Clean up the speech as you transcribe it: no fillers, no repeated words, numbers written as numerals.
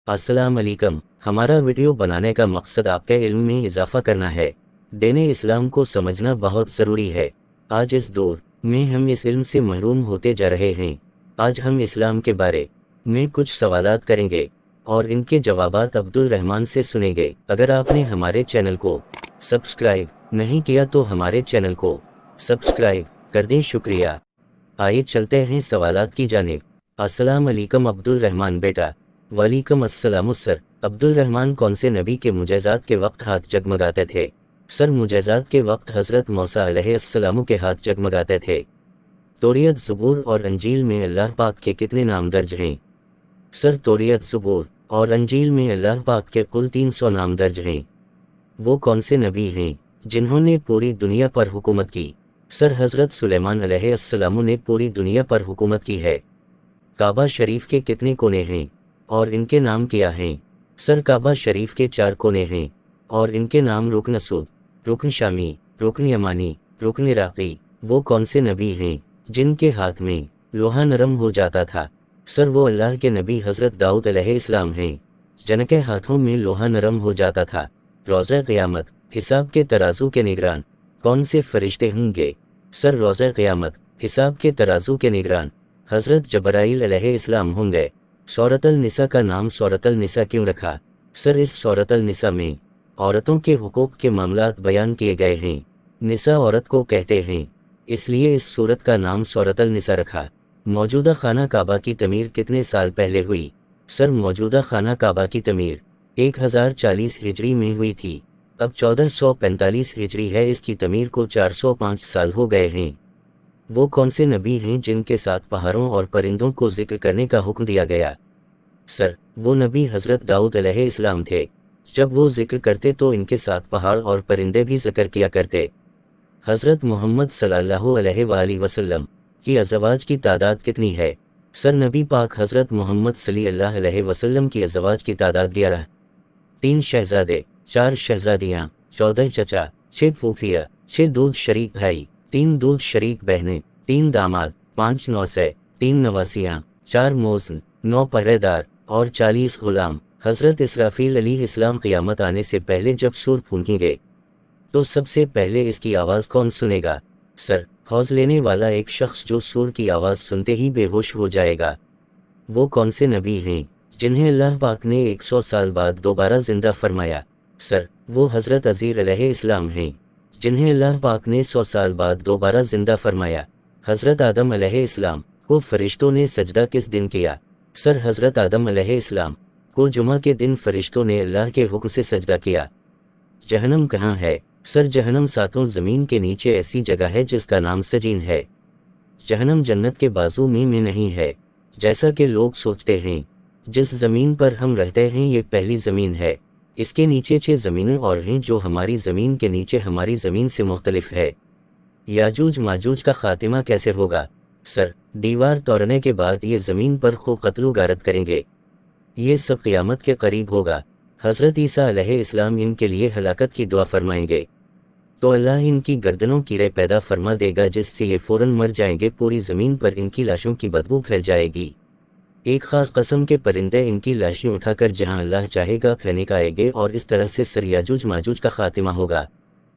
अस्सलाम अलैकुम। हमारा वीडियो बनाने का मकसद आपके इल्म में इजाफा करना है। दीन इस्लाम को समझना बहुत ज़रूरी है। आज इस दौर में हम इस इल्म से महरूम होते जा रहे हैं। आज हम इस्लाम के बारे में कुछ सवालात करेंगे और इनके जवाबात अब्दुल रहमान से सुनेंगे। अगर आपने हमारे चैनल को सब्सक्राइब नहीं किया तो हमारे चैनल को सब्सक्राइब कर दें, शुक्रिया। आइए चलते हैं सवालात की जानिब। अस्सलाम अलैकुम अब्दुल रहमान बेटा। वालेकुम अस्सलाम सर। अब्दुल रहमान, कौन से नबी के मुजज़ात के वक्त हाथ जगमगाते थे? सर, मुजज़ात के वक्त हज़रत मूसा अलैहिस्सलाम के हाथ जगमगाते थे। तौरात, ज़बूर और अंजील में अल्लाह पाक के कितने नाम दर्ज हैं? सर, तौरात, ज़बूर और अंजील में अल्लाह पाक के कुल 300 नाम दर्ज हैं। वो कौन से नबी हैं जिन्होंने पूरी दुनिया पर हुकूमत की? सर, हज़रत सुलेमान अलैहिस्सलाम ने पूरी दुनिया पर हुकूमत की है। काबा शरीफ के कितने कोने हैं और इनके नाम क्या हैं? सर, काबा शरीफ के 4 कोने हैं और इनके नाम रुकन असूद, रुकन शामी, रुकन यमानी, रुकन इराक़ी। वो कौन से नबी हैं जिनके हाथ में लोहा नरम हो जाता था? सर, वो अल्लाह के नबी हज़रत दाऊद अलैहिस्सलाम हैं जिनके हाथों में लोहा नरम हो जाता था। रोज़ा क़यामत हिसाब के तराजू के निगरान कौन से फरिश्ते होंगे? सर, रोज़ा क़यामत हिसाब के तराजू के निगरान हज़रत जबराइल अलैहिस्सलाम होंगे। सूरतुल निसा का नाम सूरतुल निसा क्यों रखा? सर, इस सूरतुल निसा में औरतों के हुकूक के मामलात बयान किए गए हैं। निसा औरत को कहते हैं, इसलिए इस सूरत का नाम सूरतुल निसा रखा। मौजूदा खाना काबा की तमीर कितने साल पहले हुई? सर, मौजूदा खाना काबा की तमीर 1040 हिजरी में हुई थी। अब 1445 हिजरी है। इसकी तमीर को 405 साल हो गए हैं। वो कौन से नबी हैं जिनके साथ पहाड़ों और परिंदों को जिक्र करने का हुक्म दिया गया? सर, वो नबी हज़रत दाऊद अलैहिस्सलाम थे। जब वो जिक्र करते तो इनके साथ पहाड़ और परिंदे भी जिक्र किया करते। हज़रत मोहम्मद सल्लल्लाहु अलैहि वसल्लम की अज़वाज की तादाद कितनी है? सर, नबी पाक हज़रत मोहम्मद सल्लल्लाहु अलैहि वसल्लम की अज़वाज की तादाद 11। 3 शहज़ादे, 4 शहज़ादियाँ, 14 चचा, 6 फूफिया, 6 दूध शरीक भाई, 3 दूध शरीक बहनें, 3 दामाद, 5 नौसे, 3 नवासियाँ, 4 मोज़न, 9 पहरेदार और 40 गुलाम। हज़रत इसराफील अलैहिस्सलाम क़यामत आने से पहले जब सूर फूंकेंगे तो सबसे पहले इसकी आवाज़ कौन सुनेगा? सर, हौज़ लेने वाला एक शख्स जो सूर की आवाज़ सुनते ही बेहोश हो जाएगा। वो कौन से नबी हैं जिन्हें अल्लाह पाक ने 100 साल बाद दोबारा ज़िंदा फरमाया? सर, वो हज़रत अज़ीर अलैहिस्सलाम हैं जिन्हें अल्लाह पाक ने 100 साल बाद दोबारा ज़िंदा फरमाया। हज़रत आदम अलैहिस्सलाम को फरिश्तों ने सजदा किस दिन किया? सर, हज़रत आदम अलैहिस्सलाम को जुमा के दिन फरिश्तों ने अल्लाह के हुक्म से सजदा किया। जहन्नम कहाँ है? सर, जहन्नम सातों ज़मीन के नीचे ऐसी जगह है जिसका नाम सजीन है। जहन्नम जन्नत के बाजू में नहीं है जैसा कि लोग सोचते हैं। जिस ज़मीन पर हम रहते हैं ये पहली ज़मीन है। इसके नीचे 6 ज़मीनें और हैं जो हमारी ज़मीन के नीचे हमारी ज़मीन से मुख्तलिफ है। याजूज माजूज का खातिमा कैसे होगा? सर, दीवार तोड़ने के बाद ये ज़मीन पर खूब कत्ल गारत करेंगे। ये सब क़यामत के करीब होगा। हज़रत ईसा अलैहिस्सलाम इनके लिए हलाकत की दुआ फरमाएंगे तो अल्लाह इनकी गर्दनों कीड़े पैदा फरमा देगा जिससे ये फ़ौरन मर जाएंगे। पूरी ज़मीन पर इनकी लाशों की बदबू फैल जाएगी। एक ख़ास कस्म के परिंदे इनकी लाशें उठाकर जहां अल्लाह चाहेगा फेंक आएंगे और इस तरह से सर याजूज माजूज का खातिमा होगा।